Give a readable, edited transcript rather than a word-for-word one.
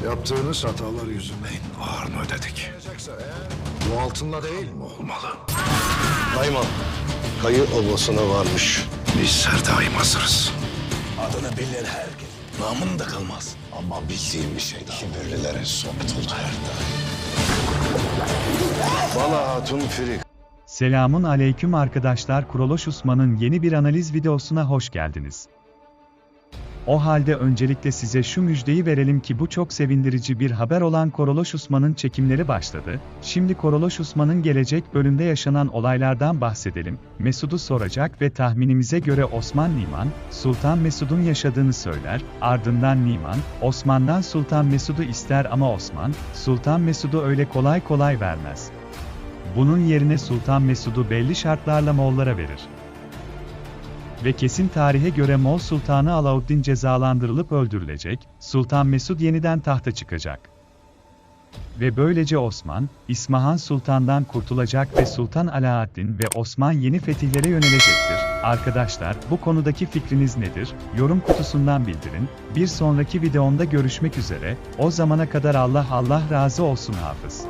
Yaptığınız hatalar yüzünden ağırını ödedik. Bu altınla değil mi olmalı? Dayman, Kayı Obası'na varmış. Biz her daim hazırız. Adını bilir herkes. Namın da kalmaz. Ama bildiğim bir şey daha. Kibirlilerin sonu her daim. Bala Hatun Firik. Selamun aleyküm arkadaşlar, Kuruluş Osman'ın yeni bir analiz videosuna hoş geldiniz. O halde öncelikle size şu müjdeyi verelim ki bu çok sevindirici bir haber olan Kuruluş Osman'ın çekimleri başladı. Şimdi Kuruluş Osman'ın gelecek bölümde yaşanan olaylardan bahsedelim. Mesud'u soracak ve tahminimize göre Osman Niman, Sultan Mesud'un yaşadığını söyler, ardından Niman, Osman'dan Sultan Mesud'u ister ama Osman, Sultan Mesud'u öyle kolay kolay vermez. Bunun yerine Sultan Mesud'u belli şartlarla Moğollara verir. Ve kesin tarihe göre Moğol Sultanı Alauddin cezalandırılıp öldürülecek, Sultan Mesud yeniden tahta çıkacak. Ve böylece Osman, İsmahan Sultan'dan kurtulacak ve Sultan Alaaddin ve Osman yeni fetihlere yönelecektir. Arkadaşlar, bu konudaki fikriniz nedir? Yorum kutusundan bildirin. Bir sonraki videomda görüşmek üzere, o zamana kadar Allah razı olsun hafız.